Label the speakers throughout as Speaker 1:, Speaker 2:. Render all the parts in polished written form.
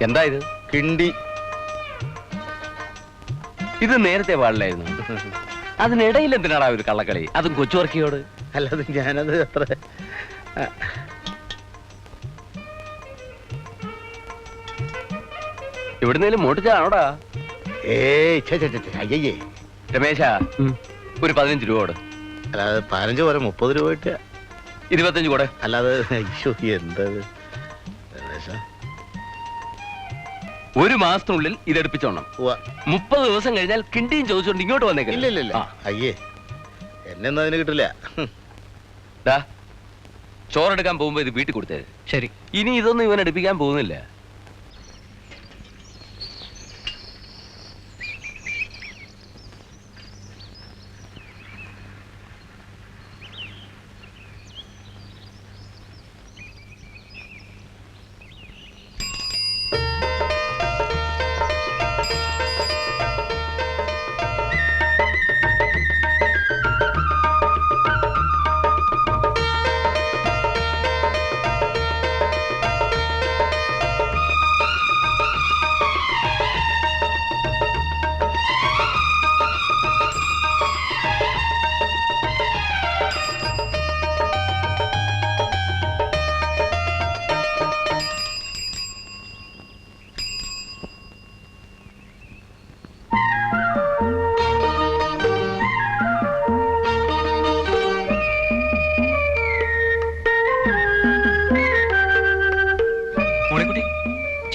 Speaker 1: എന്താ ഇത്?
Speaker 2: കിണ്ടി.
Speaker 1: ഇത് നേരത്തെ പാടില്ലായിരുന്നു. അതിനിടയിൽ എന്തിനാടാ ഒരു കള്ളക്കളി, അതും കൊച്ചുവർക്കിയോട്?
Speaker 2: അല്ലാതെ ഞാനത് അത്ര
Speaker 1: എവിടുന്നേലും മോട്ടിച്ചാണോടാ?
Speaker 2: അയ്യേ
Speaker 1: രമേശ, ഒരു 15 രൂപ കൊടു.
Speaker 2: അല്ലാതെ 15 പോരെ 30 രൂപ കിട്ടുക.
Speaker 1: 25 കൂടെ.
Speaker 2: അല്ലാതെ അയ്യോ എന്തത് രമേശ.
Speaker 1: ഒരു മാസത്തിനുള്ളിൽ ഇതെടുപ്പിച്ചോണം. 30 ദിവസം കഴിഞ്ഞാൽ കിണ്ടിയും ചോദിച്ചോണ്ട് ഇങ്ങോട്ട് വന്നേക്കില്ല.
Speaker 2: ഇല്ല അയ്യേ, എന്നെ ഒന്നും അതിന് കിട്ടില്ല.
Speaker 1: ചോറെടുക്കാൻ പോകുമ്പോ ഇത് വീട്ടിൽ കൊടുത്തേ.
Speaker 3: ശരി.
Speaker 1: ഇനി ഇതൊന്നും ഇവൻ എടുപ്പിക്കാൻ പോകുന്നില്ല.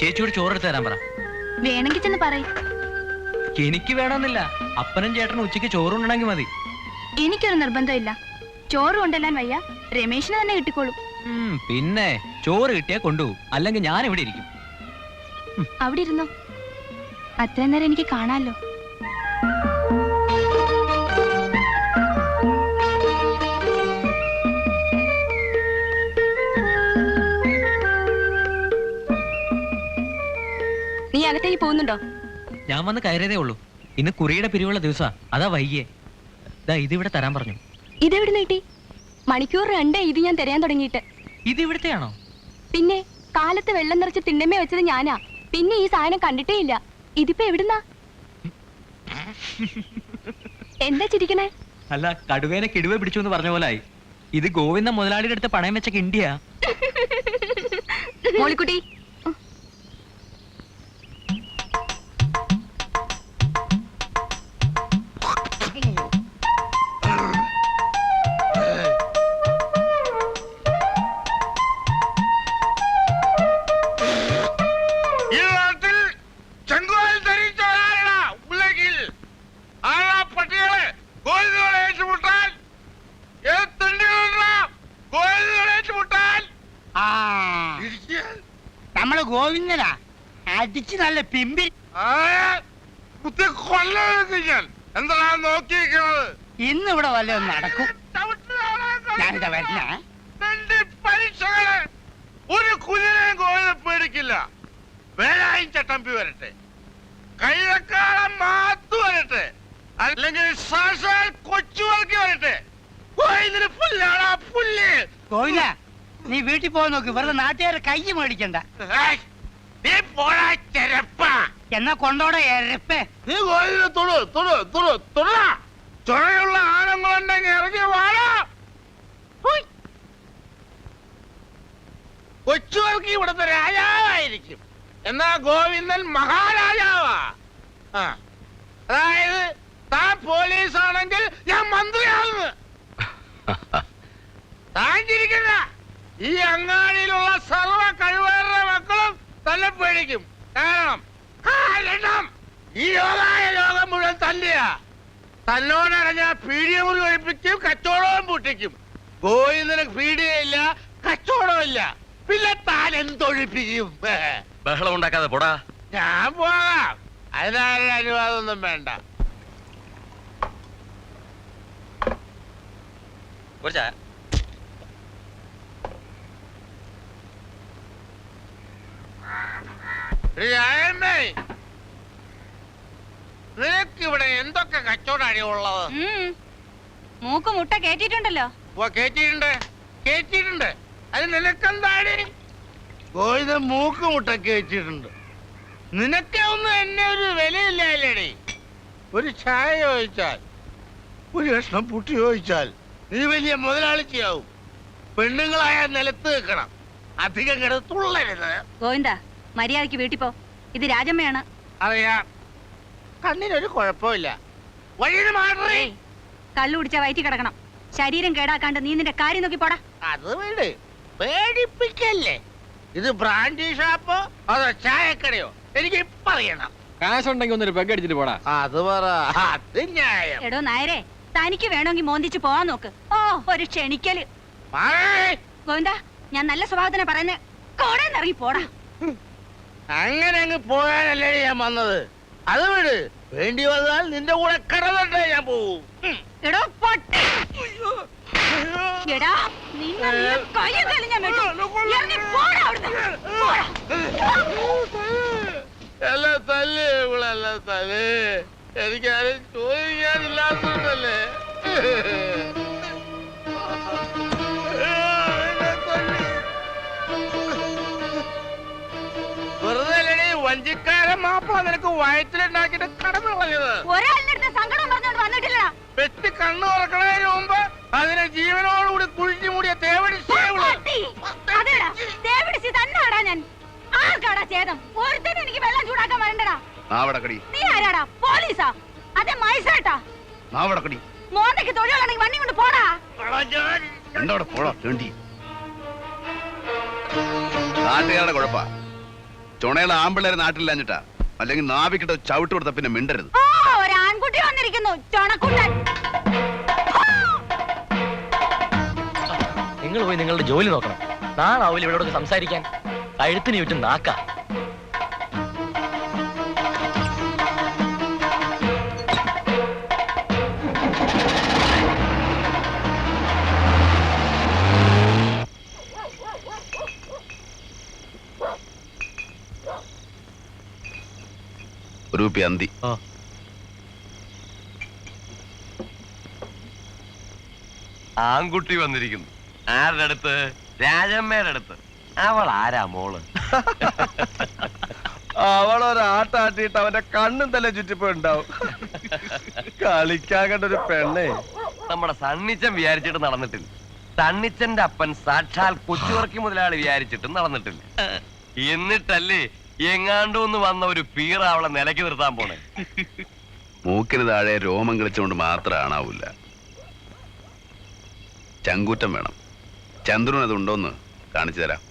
Speaker 3: ചേച്ചിയോട് ചോറെടുത്ത് തരാൻ പറ.
Speaker 4: വേണമെങ്കിൽ ചെന്ന് പറയും.
Speaker 3: എനിക്ക് വേണമെന്നില്ല, അപ്പനും ചേട്ടനും ഉച്ചയ്ക്ക് ചോറുണ്ടെങ്കിൽ മതി.
Speaker 4: എനിക്കൊരു നിർബന്ധമില്ല. ചോറ് കൊണ്ടെല്ലാൻ വയ്യ, രമേശിന് തന്നെ കിട്ടിക്കോളും.
Speaker 3: പിന്നെ ചോറ് കിട്ടിയാ കൊണ്ടുപോകും, അല്ലെങ്കിൽ ഞാൻ ഇവിടെ ഇരിക്കും.
Speaker 4: അവിടെ ഇരുന്നോ, അത്രയും നേരം എനിക്ക് കാണാമല്ലോ. നീ അകത്തേക്ക് പോകുന്നുണ്ടോ?
Speaker 3: ഞാൻ വന്ന് കയറിയതേ ഉള്ളൂ. ഇന്ന് കുറിയുടെ പിരിവുള്ള ദിവസാ, അതാ വൈകിയേ. ഇതിവിടെ തരാൻ പറഞ്ഞു.
Speaker 4: ഇതെവിടെ നീട്ടി? മണിക്കൂർ 2 ഇത് ഞാൻ തരാൻ തുടങ്ങിയിട്ട്.
Speaker 3: ഇത് ഇവിടുത്തെയാണോ?
Speaker 4: പിന്നെ കാലത്ത് വെള്ളം നിറച്ച് തിണ്ണമ്മ വെച്ചത് ഞാനാ. പിന്നെ ഈ സാധനം കണ്ടിട്ടേ ഇല്ല. ഇതിപ്പോ എവിടുന്നാ? എന്താ ചിരിക്കണേ?
Speaker 3: അല്ല, കടുവേനെ കിടുവ പിടിച്ചു എന്ന് പറഞ്ഞ പോലായി. ഇത് ഗോവിന്ദ മുതലാളിയുടെ അടുത്ത് പണയം വെച്ച കിണ്ടിയാ.
Speaker 4: മോളിക്കുട്ടി,
Speaker 5: നമ്മള് ഗോവിന്ദനാ അടിച്ച് നല്ല പിമ്പി
Speaker 2: എന്താ നോക്കിയിരിക്കുന്നത്?
Speaker 5: ഇന്ന് ഇവിടെ വല്ലതും നടക്കും. ഞാനിതാ വരണേ.
Speaker 2: പരീക്ഷകള് ഒരു കുതിരയും ഗോവിന്ദൻ പേടിക്കില്ല. വേലായും ചട്ടമ്പി വരട്ടെ, കൈതക്കാളം മാത്തു വരട്ടെ, അല്ലെങ്കിൽ കൊച്ചുവർക്ക് വരട്ടെ, ഗോവിന്ദന് പുല്ലാണാ പുല്ല്.
Speaker 5: ഗോവിന്ദ, നീ വീട്ടിൽ പോയി നോക്ക്, വെറുതെ നാട്ടുകാരെ കൈ മേടിക്കണ്ട.
Speaker 2: നീ പോടാ ചെരപ്പ.
Speaker 5: എന്നാ കൊണ്ടോടെ എരപ്പേ.
Speaker 2: നീ ഗോവിന്ദനെ ചുഴയുള്ള ആണുങ്ങളുണ്ടെങ്കിൽ ഇറങ്ങി വാടാ. കൊച്ചുവർക്ക് ഇവിടുത്തെ രാജാവായിരിക്കും, എന്നാ ഗോവിന്ദൻ മഹാരാജാവാ. അതായത് താൻ പോലീസ് ആണെങ്കിൽ ഞാൻ മന്ത്രിയാവുന്നു. താൻ ചിരിക്കണ്ട. ഈ അങ്ങാടിയിലുള്ള സർവ്വ കഴിവേറുടെ മക്കളും തന്നെ പേടിക്കും. കാരണം ഈ ലോകം മുഴുവൻ തന്നെയാ. തന്നോടറിഞ്ഞ പീഡിയമുറി ഒഴിപ്പിക്കും, കച്ചവടവും പൂട്ടിക്കും. ഗോവിന്ദന് പീഡിയയില്ല, കച്ചവടമില്ല, പിന്നെ താൻ എന്തൊഴിപ്പിക്കും?
Speaker 1: ബഹളം ഉണ്ടാക്കാതെ പോടാ.
Speaker 2: ഞാൻ പോകാം, അതിനാരും അനുവാദമൊന്നും വേണ്ട. നിനക്കിവിടെ എന്തൊക്കെ കച്ചവടമാണ് ഉള്ളത്?
Speaker 4: മൂക്ക് മുട്ട കേട്ടിട്ടുണ്ടല്ലോ.
Speaker 2: കേട്ടിട്ടുണ്ട്. അത് നിനക്കെന്താണ്? ഗോവിന്ദൻ മൂക്ക് മുട്ട കേട്ടിട്ടുണ്ട്. നിനക്കെ ഒന്നും എന്നെ ഒരു വിലയില്ലേടി. ഒരു ചായ ചോദിച്ചാൽ, ഒരു കഷ്ണം പുട്ടി ചോദിച്ചാൽ നീ വലിയ മുതലാളിച്ചയാവും. പെണ്ണുങ്ങളായ നിലത്ത് നിൽക്കണം, അധികം കിടന്ന് തുള്ളരുത്.
Speaker 4: ഗോവിന്ദ, മര്യാദയ്ക്ക് വീട്ടിൽ പോ. ഇത് രാജമ്മയാണ്.
Speaker 2: അറിയാം, കണ്ണിനൊരു കുഴപ്പമില്ല. വഴിയിൽ മാറി.
Speaker 4: കള്ളു കുടിച്ച വയറ്റി കിടക്കണം. ശരീരം കേടാക്കാണ്ട് നീ നിന്റെ കാര്യം നോക്കി പോടാ.
Speaker 2: അത് വീട് പേടിപ്പിക്കല്ലേ. ഇത് ബ്രാൻഡി ഷാപ്പോ അതോ ചായക്കടയോ എനിക്ക് ഇപ്പൊ അറിയണം.
Speaker 1: കാശുണ്ടെങ്കിൽ ഒന്നൊരു പെഗ് അടിച്ചിട്ട് പോടാ.
Speaker 2: അത് പറ, അത് ന്യായം.
Speaker 4: എടോ നായരെ, തനിക്ക് വേണമെങ്കിൽ മോന്തിച്ച് പോവാൻ നോക്ക്. ഓ, ഒരു ക്ഷണിക്കല്.
Speaker 2: മാറി.
Speaker 4: ഗോവിന്ദ, ഞാൻ നല്ല സ്വഭാവത്തിനെ പറയുന്നേ. കോടെ ഇറങ്ങി പോടാ.
Speaker 2: അങ്ങനെ അങ്ങ് പോകാനല്ലേ ഞാൻ വന്നത്. അത് വിട്, വേണ്ടി വന്നാൽ നിന്റെ കൂടെ കടന്നിട്ടേ ഞാൻ പോവും.
Speaker 4: എടോ പൊട്ടി. എടാ, നിന്നെ കയ്യും കാലും ഞാൻ വെട്ടും. ഇറങ്ങി പോടാ അവിടുന്ന്. പോടാ.
Speaker 2: എല്ലാം തല്ലേ ഇവളെല്ലാം തല്ലേ. എനിക്കാരും ചോദിക്കാനില്ലാത്തല്ലേ. വെറുതെ വഞ്ചിക്കാരൻ മാപ്പിള നിനക്ക് വയറ്റിലുണ്ടാക്കിട്ട് കടന്നു കളഞ്ഞത്.
Speaker 4: ഒരാളുടെ അടുത്ത് സങ്കടം പറഞ്ഞോണ്ട് വന്നിട്ടില്ല.
Speaker 2: വെട്ടി കണ്ണു തുറക്കുന്നതിന് മുമ്പ് അതിനെ ജീവനോടുകൂടി കുഴിച്ചു മൂടിയ
Speaker 4: തന്നെയാടാ ഞാൻ. ആർക്കാടാ ചേതം? ഒരുത്തനും എനിക്ക് വെള്ളം ചൂടാക്കാൻ വരണ്ടടാ. നീ ആരാടാ? പോലീസാ? അതെ, മൈസേട്ടാ. മോന്തയ്ക്ക് തൊഴിലാണെങ്കിൽ വണ്ടി കൊണ്ട് പോടാ.
Speaker 6: നാട്ടുകാരുടെ കുഴപ്പാ. ചുണയുള്ള ആമ്പിള്ളേരെ നാട്ടിലില്ലാഞ്ഞിട്ടാ. അല്ലെങ്കിൽ നാവിക്കിട്ട് ചവിട്ട് കൊടുത്ത പിന്നെ മിണ്ടരുത്.
Speaker 4: ഓ, ഒരു ആൺകുട്ടി വന്നിരിക്കുന്നു, ചൊണക്കുട്ടൻ.
Speaker 3: നിങ്ങൾ പോയി നിങ്ങളുടെ ജോലി നോക്കണം. നാളാവില്ല ഇവരോട് സംസാരിക്കാൻ. കഴുത്തിന് ചുറ്റും നാക്ക.
Speaker 6: ഒരു അന്തി.
Speaker 1: ആൺകുട്ടി വന്നിരിക്കുന്നു. ആരുടെ അടുത്ത്? രാജമ്മയുടെ അടുത്ത്. അവൾ ആരാ മോള്?
Speaker 7: അവളൊരാട്ടാട്ടിട്ട് അവന്റെ കണ്ണും തല ചുറ്റിപ്പോണ്ടാവും. കളിക്കാൻ കണ്ടൊരു പെണ്ണേ.
Speaker 1: നമ്മുടെ സണ്ണിച്ചൻ വിചാരിച്ചിട്ട് നടന്നിട്ടില്ല. സണ്ണിച്ചന്റെ അപ്പൻ സാക്ഷാൽ കൊച്ചുവർക്കി മുതലാളി വിചാരിച്ചിട്ടും നടന്നിട്ടില്ല. എന്നിട്ടല്ലേ എങ്ങാണ്ടോന്ന് വന്ന ഒരു പീറ അവളെ നിലയ്ക്ക് നിർത്താൻ പോണേ.
Speaker 6: മൂക്കിന് താഴെ രോമം കളിച്ചുകൊണ്ട് മാത്രം ആണാവൂല. ചങ്കൂറ്റം വേണം. ചന്ദ്രൻ അതുണ്ടോന്ന് കാണിച്ചു തരാം.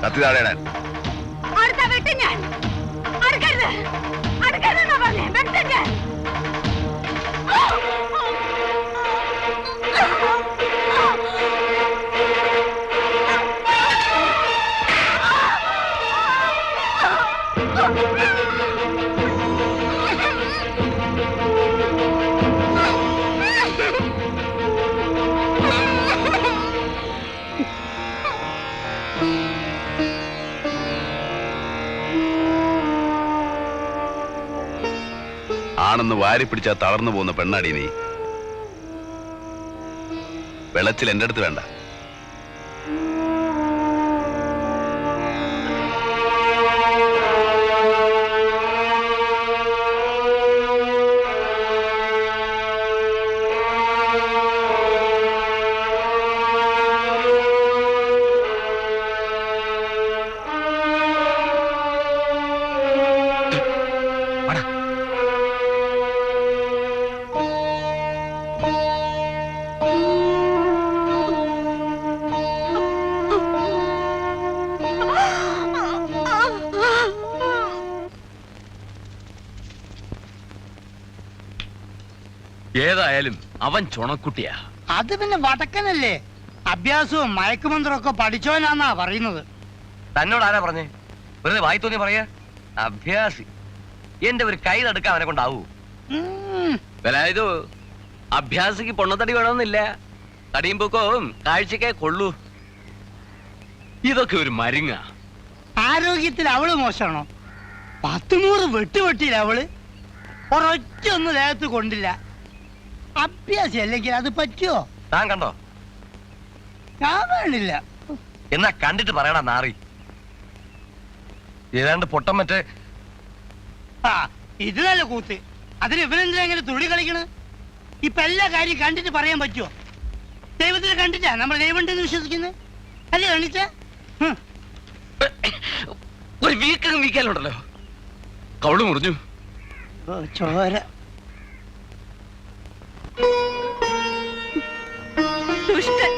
Speaker 6: കത്തി താഴെയിടാൻ.
Speaker 4: അടുത്ത വെട്ടി ഞാൻ. അടുക്കരുത്, അടുക്കരുതെന്നാ പറഞ്ഞേ. വെട്ടി ഞാൻ.
Speaker 6: ആണെന്ന് വാരി പിടിച്ചാൽ തളർന്നു പോകുന്ന പെണ്ണാടി നീ. വെളച്ചിൽ എന്റെ അടുത്ത് വേണ്ട.
Speaker 1: ഏതായാലും അവൻ ചുണക്കുട്ടിയാ.
Speaker 5: അത് പിന്നെ വടക്കനല്ലേ, അഭ്യാസവും മയക്കുമന്ത്രവും ഒക്കെ പഠിച്ചവനാന്നാ പറയുന്നത്.
Speaker 1: തന്നോട് ആരാ പറഞ്ഞേ? വെറുതെ വായി തോന്നി പറയാ. അഭ്യാസി. എന്റെ ഒരു കൈ തടുക്കാൻ അവനെ കൊണ്ടാവൂ? ഇത് അഭ്യാസിക്ക് പൊണ്ണത്തടി വേണമെന്നില്ല. തടിയും പൊക്കവും കാഴ്ചക്കേ കൊള്ളൂ. ഇതൊക്കെ ഒരു മരുങ്ങ.
Speaker 5: ആരോഗ്യത്തിൽ അവള് മോശമാണോ? 10-100 വെട്ടുവെട്ടിയില്ല അവള്. ഒരൊറ്റ ഒന്നും ദേഹത്ത് കൊണ്ടില്ല. അഭ്യാസി അല്ലെങ്കിൽ അത് പറ്റുമോ?
Speaker 1: താൻ കണ്ടോ?
Speaker 5: ഞാൻ വേണില്ല.
Speaker 1: എന്നാ കണ്ടിട്ട് പറയടാ നാറി. ഏതാണ്ട് പൊട്ടം മറ്റേ.
Speaker 5: ആ ഇത് നല്ല കൂത്ത്. അതിന് ഇവരെന്തിനാ ഇങ്ങനെ തുള്ളി കളിക്കണ്? ഇപ്പൊ എല്ലാ കാര്യം കണ്ടിട്ട് പറയാൻ പറ്റുമോ? ദൈവത്തിനെ കണ്ടിട്ടാ നമ്മൾ ദൈവമുണ്ടെന്ന് വിശ്വസിക്കുന്നത് അല്ലേ? കാണിച്ച
Speaker 1: ഒരു വീക്കലുണ്ടല്ലോ. കവള് മുറിഞ്ഞു.
Speaker 5: ചോര.
Speaker 4: ദുഷ്ടൻ.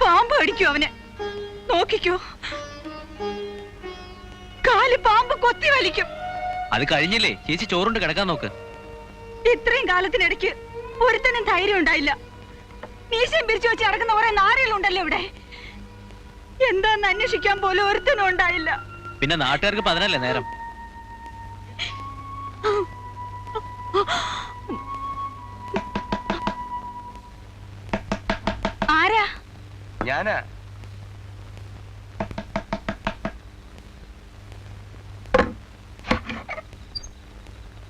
Speaker 4: പാമ്പ് അടിക്കോ അവന്? നോക്കിക്കോ, കാല് പാമ്പ് കൊത്തി വലിക്കും.
Speaker 3: അത് കഴിഞ്ഞില്ലേ ചേച്ചി, ചോറുണ്ട് കിടക്കാൻ നോക്ക്.
Speaker 4: ഇത്രയും കാലത്തിനിടയ്ക്ക് ഒരുത്തനും ധൈര്യം ഉണ്ടായില്ല. മീശയും പിരിച്ചു വെച്ച് നടക്കുന്ന കുറെ നാരികളുണ്ടല്ലോ ഇവിടെ. എന്താന്ന് അന്വേഷിക്കാൻ പോലും ഒരുത്തനും ഉണ്ടായില്ല.
Speaker 3: പിന്നെ നാട്ടുകാർക്ക് പതിനല്ലേ നേരം.
Speaker 4: ആരാ?
Speaker 1: ഞാനാ.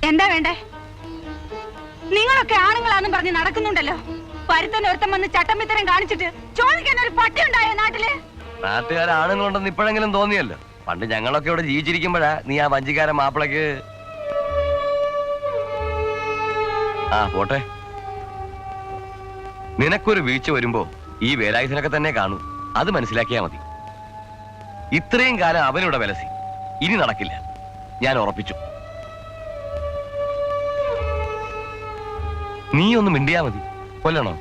Speaker 4: എന്താ വേണ്ടേ? നിങ്ങളൊക്കെ ആണുങ്ങളാന്നും പറഞ്ഞ് നടക്കുന്നുണ്ടല്ലോ. പരുത്തൻ ഒരുത്തം വന്ന് ചട്ടമ്പിത്തരം കാണിച്ചിട്ട് ചോദിക്കാൻ ഒരു പട്ടി ഉണ്ടായോ നാട്ടില്?
Speaker 1: നാട്ടുകാരാണുങ്ങളുണ്ടെന്ന് ഇപ്പോഴെങ്കിലും തോന്നിയല്ലോ. പണ്ട് ഞങ്ങളൊക്കെ ഇവിടെ ജീവിച്ചിരിക്കുമ്പോഴാ നീ ആ വഞ്ചിക്കാരൻ മാപ്പിളക്ക്. ആ പോട്ടെ. നിനക്കൊരു വീഴ്ച വരുമ്പോ ഈ വേലായുധനൊക്കെ തന്നെ കാണൂ. അത് മനസ്സിലാക്കിയാ മതി. ഇത്രയും കാലം അവനിവിടെ വിലസി. ഇനി നടക്കില്ല, ഞാൻ ഉറപ്പിച്ചു. നീ ഒന്ന് മിണ്ടിയാ മതി. കൊല്ലണോ?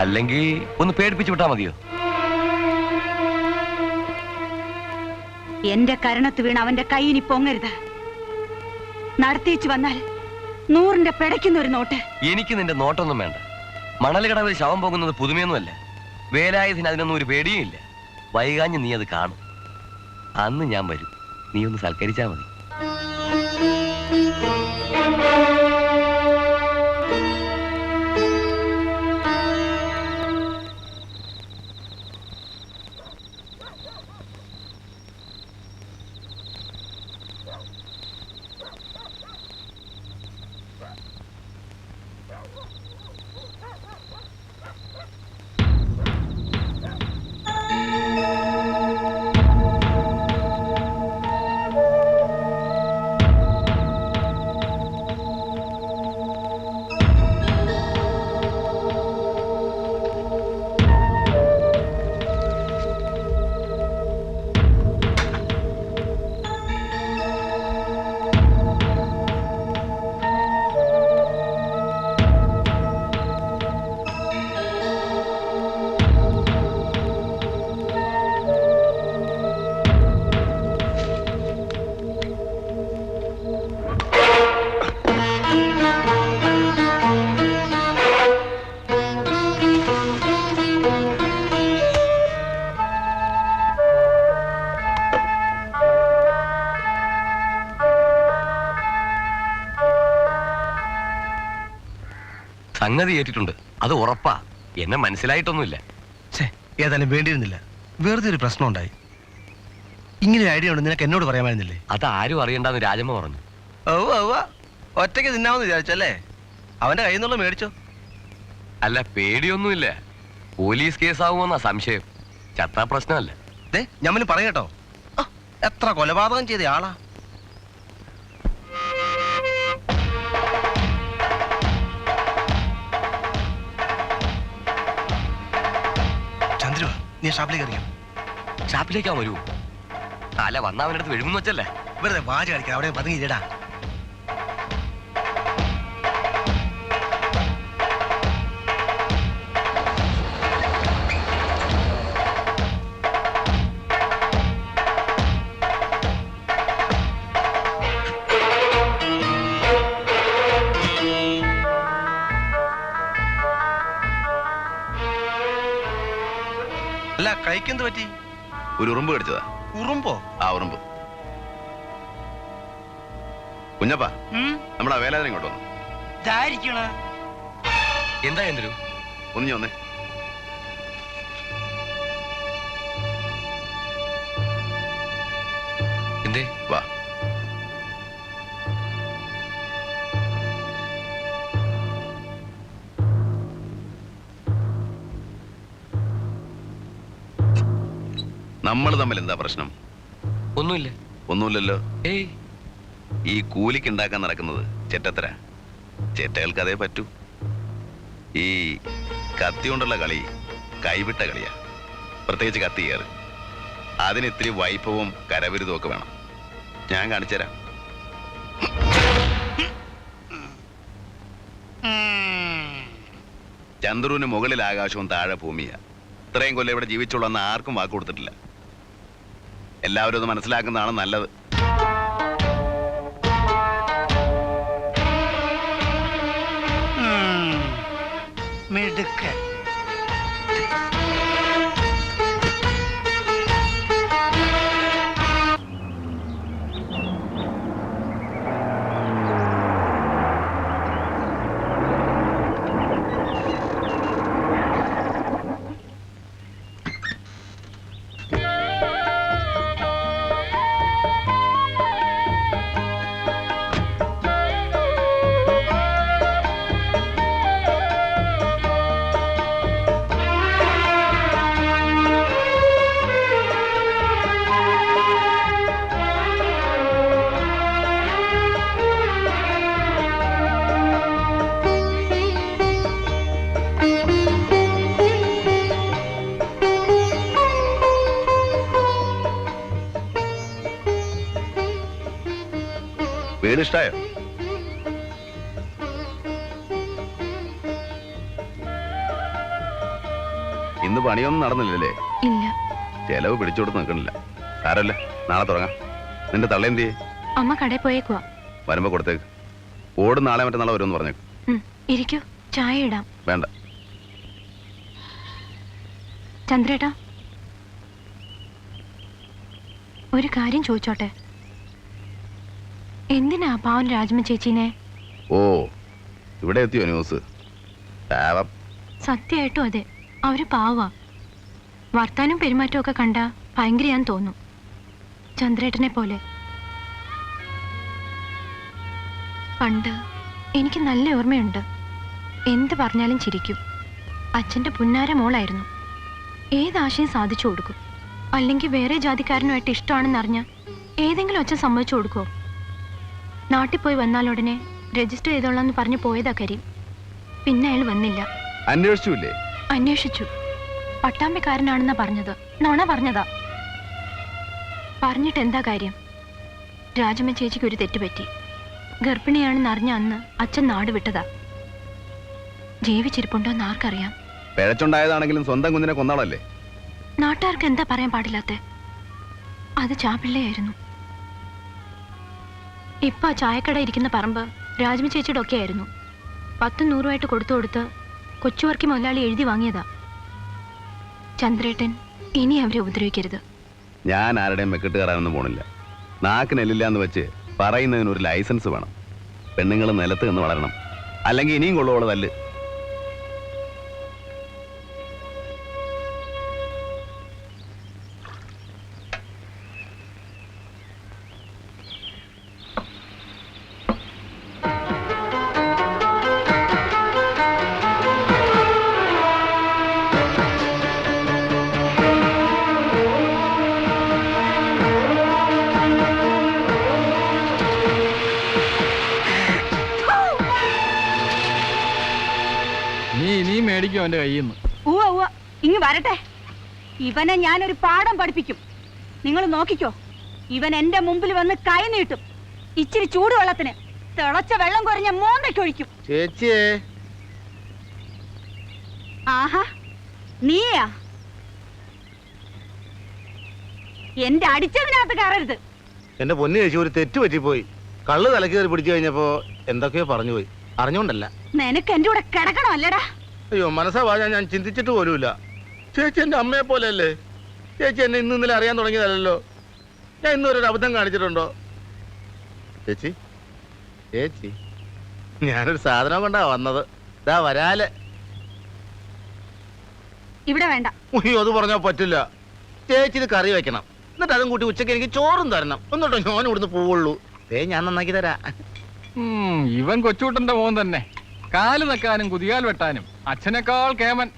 Speaker 1: അല്ലെങ്കിൽ ഒന്ന് പേടിപ്പിച്ചു വിട്ടാ മതിയോ?
Speaker 4: എന്റെ കരണത്ത് വീണ് അവന്റെ കൈ ഇനി പൊങ്ങരുത്. നടത്തിച്ചു വന്നാൽ 100ന്റെ പിടയ്ക്കുന്ന ഒരു നോട്ട്.
Speaker 1: എനിക്ക് നിന്റെ നോട്ടൊന്നും വേണ്ട. മണലുകടവിൽ ശവം പോകുന്നത് പുതുമയൊന്നുമല്ല. വേലായുധന് അതിനൊന്നും ഒരു പേടിയും ഇല്ല. വൈകാഞ്ഞ് നീ അത് കാണും. അന്ന് ഞാൻ വരും. നീ ഒന്ന് സൽക്കരിച്ചാ മതി. സംഗതി ഏറ്റിട്ടുണ്ട്, അത് ഉറപ്പാ. എന്നെ മനസ്സിലായിട്ടൊന്നുമില്ല.
Speaker 7: ഏതായാലും വേണ്ടിയിരുന്നില്ല. വെറുതെ ഒരു പ്രശ്നം ഉണ്ടായി. ഇങ്ങനെ ഐഡിയ ഉണ്ട് നിനക്ക് എന്നോട് പറയാമായിരുന്നില്ലേ?
Speaker 1: അത് ആരും അറിയണ്ടെന്ന് രാജമ്മ പറഞ്ഞു.
Speaker 7: ഒറ്റയ്ക്ക് തിന്നാമെന്ന് വിചാരിച്ചല്ലേ? അവന്റെ കയ്യിൽ നിന്നുള്ള മേടിച്ചോ?
Speaker 1: അല്ല, പേടിയൊന്നുമില്ല. പോലീസ് കേസാവുമെന്നാ സംശയം. ചത്താ പ്രശ്നമല്ല.
Speaker 7: ഞാൻ പറയട്ടോ, എത്ര കൊലപാതകം ചെയ്ത ആളാ. ചന്ദ്രു, നീ ഷാപ്പിലേക്ക് അറിയാം.
Speaker 1: ഷാപ്പിലേക്കാ വരൂ. അല്ല, വന്ന അവനടുത്ത് വെഴുമെന്ന് വെച്ചല്ലേ.
Speaker 7: വെറുതെ വാച കളിക്കാം. അവിടെ പതുങ്ങിയില്ലടാ. കൈക്കെന്ത് പറ്റി?
Speaker 6: ഒരു ഉറുമ്പ് കടിച്ചതാ.
Speaker 7: ഉറുമ്പോ?
Speaker 6: ആ ഉറുമ്പ്. കുഞ്ഞപ്പാ, നമ്മുടെ വേലാതിനെ ഇങ്ങോട്ട് വന്നു.
Speaker 5: ഇതായിരിക്കണ
Speaker 3: എന്താ എന്തൊരു
Speaker 6: ഒന്ന് വന്നേ.
Speaker 3: എന്തേ?
Speaker 6: വാ. നമ്മൾ തമ്മിൽ എന്താ പ്രശ്നം?
Speaker 3: ഒന്നുമില്ല.
Speaker 6: ഒന്നുമില്ലല്ലോ.
Speaker 3: ഏയ്,
Speaker 6: ഈ കൂലിക്ക് ഉണ്ടാക്കാൻ നടക്കുന്നത് ചെറ്റത്തര. ചെറ്റകൾക്ക് അതേ പറ്റൂ. ഈ കത്തി കൊണ്ടുള്ള കളി കൈവിട്ട കളിയാ. പ്രത്യേകിച്ച് കത്തി കയറ്. അതിന് ഇത്തിരി വൈഭവവും കരവിരുതും ഒക്കെ വേണം. ഞാൻ കാണിച്ചുതരാം. ചന്ദ്രുവിന് മുകളിൽ ആകാശവും താഴെ ഭൂമിയാ. ഇത്രയും കൊല്ലം ഇവിടെ ജീവിച്ചുള്ളെന്ന് ആർക്കും വാക്ക് കൊടുത്തിട്ടില്ല. എല്ലാവരും അത് മനസ്സിലാക്കുന്നതാണ് നല്ലത്.
Speaker 5: മിടുക്കൻ.
Speaker 6: വീട് ഇഷ്ടായോ? ഇന്ന് പണിയൊന്നും നടന്നില്ലല്ലേ?
Speaker 4: ഇല്ല.
Speaker 6: ചെലവ് പിടിച്ചോടുത്ത് നിൽക്കണില്ല. സാരല്ല, നാളെ തുടങ്ങാം. നിന്റെ തള്ളേന്തിയെ?
Speaker 4: അമ്മ കടയിൽ പോയേക്കുവാ.
Speaker 6: വരുമ്പോ കൊടുത്തേക്ക്. ഓട് നാളെ മറ്റന്നാളെ വരുമെന്ന് പറഞ്ഞേക്ക്.
Speaker 4: ഇരിക്കൂ, ചായ ഇടാം.
Speaker 6: വേണ്ട.
Speaker 4: ചന്ദ്രേട്ടാ, ഒരു കാര്യം ചോദിച്ചോട്ടെ? എന്തിനാ പാവൻ രാജമ്മ ചേച്ചീനെ?
Speaker 6: ഓ, ഇവിടെ എത്തിയോ ന്യൂസ്?
Speaker 4: സത്യമായിട്ടും അതെ, അവര് പാവാ. വർത്താനം പെരുമാറ്റവും ഒക്കെ കണ്ട ഭയങ്കരയാന്ന് തോന്നും. ചന്ദ്രേട്ടനെ പോലെ. പണ്ട് എനിക്ക് നല്ല ഓർമ്മയുണ്ട്. എന്ത് പറഞ്ഞാലും ചിരിക്കും. അച്ഛൻ്റെ പുന്നാര മോളായിരുന്നു. ഏതാശയം സാധിച്ചു കൊടുക്കും. അല്ലെങ്കിൽ വേറെ ജാതിക്കാരനുമായിട്ട് ഇഷ്ടമാണെന്നറിഞ്ഞ ഏതെങ്കിലും അച്ഛൻ സമ്മതിച്ചു കൊടുക്കുമോ? നാട്ടിൽ പോയി വന്നാലുടനെ രജിസ്റ്റർ ചെയ്തോളാന്ന് പറഞ്ഞു പോയതാ കരീം. പിന്നെ അയാൾ വന്നില്ല.
Speaker 6: അന്വേഷിച്ചില്ലേ?
Speaker 4: അന്വേഷിച്ചു. പട്ടാമ്പിക്കാരനാണെന്നാ പറഞ്ഞത്. നോണ പറഞ്ഞതാ. പറഞ്ഞിട്ട് എന്താ കാര്യം? രാജമ്മ ചേച്ചിക്ക് ഒരു തെറ്റുപറ്റി. ഗർഭിണിയാണെന്ന് അറിഞ്ഞ അന്ന് അച്ഛൻ നാട് വിട്ടതാ. ജീവിച്ചിരിപ്പുണ്ടോന്ന് ആർക്കറിയാം?
Speaker 6: പിഴച്ചുണ്ടായതാണെങ്കിലും സ്വന്തം കുഞ്ഞിനെ കൊന്നാളല്ലേ?
Speaker 4: നാട്ടുകാർക്ക് എന്താ പറയാൻ പാടില്ലാത്ത? അത് ചാപ്പിള്ളയായിരുന്നു. ഇപ്പൊ ആ ചായക്കട ഇരിക്കുന്ന പറമ്പ് രാജമ്മ ചേച്ചിയുടെ ഒക്കെ ആയിരുന്നു. 10-100 കൊടുത്ത് കൊച്ചുവർക്കി മുതലാളി എഴുതി വാങ്ങിയതാ. ചന്ദ്രേട്ടൻ ഇനി അവരെ ഉപദ്രവിക്കരുത്.
Speaker 6: ഞാൻ ആരുടെയും മെക്കിട്ട് കയറാനൊന്നും പോണില്ല. നാക്കിനെല്ലില്ല എന്ന് വെച്ച് പറയുന്നതിന് ഒരു ലൈസൻസ് വേണം. പെണ്ണുങ്ങൾ നിലത്ത് നിന്ന് വളരണം, അല്ലെങ്കിൽ ഇനിയും കൊള്ളുവോളെ തല്ല്.
Speaker 8: മേടിക്കും അവന്റെ കയ്യിൽ നിന്ന്.
Speaker 4: ഇങ്ങ് വരട്ടെ. ഇവനെ ഞാനൊരു പാഠം പഠിപ്പിക്കും. നിങ്ങൾ നോക്കിക്കോ. ഇവൻ എന്റെ മുമ്പിൽ വന്ന് കൈ നീട്ടും. ഇച്ചിരി ചൂടുവെള്ളത്തിന് തിളച്ച വെള്ളം കുറഞ്ഞ മോന്തയ്ക്കൊഴിക്കും.
Speaker 2: ചേച്ചിയേ.
Speaker 4: ആഹാ, നീയാ? എന്റെ അടിച്ചതിനകത്ത് കയറരുത്.
Speaker 2: എന്റെ പൊന്നു ചേച്ചി, ഒരു തെറ്റ് പറ്റിപ്പോയി. കള്ള് തലക്കേറി പിടിച്ചു കഴിഞ്ഞപ്പോ എന്തൊക്കെയോ പറഞ്ഞു പോയി. അറിഞ്ഞോണ്ടല്ല.
Speaker 4: നിനക്ക് എന്റെ കൂടെ കിടക്കണോ? അല്ലടാ.
Speaker 2: അയ്യോ, മനസ്സാ വാഴ ഞാൻ ചിന്തിച്ചിട്ട് പോലുമില്ല. ചേച്ചി എന്റെ അമ്മയെ പോലെയല്ലേ? ചേച്ചി എന്നെ ഇന്നലെ അറിയാൻ തുടങ്ങിയതല്ലോ. ഞാൻ ഇന്നൊരു അബദ്ധം കാണിച്ചിട്ടുണ്ടോ? ചേച്ചി ചേച്ചി ഞാനൊരു സാധനം കൊണ്ടാ വന്നത്. ഇതാ വരാല്.
Speaker 4: ഇവിടെ വേണ്ട.
Speaker 2: ഉയ്യോ, അത് പറഞ്ഞാ പറ്റില്ല. ചേച്ചി ഇത് കറി വെക്കണം, എന്നിട്ട് അതും കൂട്ടി ഉച്ചയ്ക്ക് എനിക്ക് ചോറും തരണം. എന്നിട്ടോ ഞാൻ ഇവിടുന്ന് പോവുള്ളൂ. ഞാൻ നന്നാക്കി തരാ.
Speaker 8: ഇവൻ കൊച്ചുകൂട്ടന്റെ മോൻ തന്നെ. കാല് നക്കാനും കുതികാൽ വെട്ടാനും അച്ഛനേക്കാൾ കേമൻ.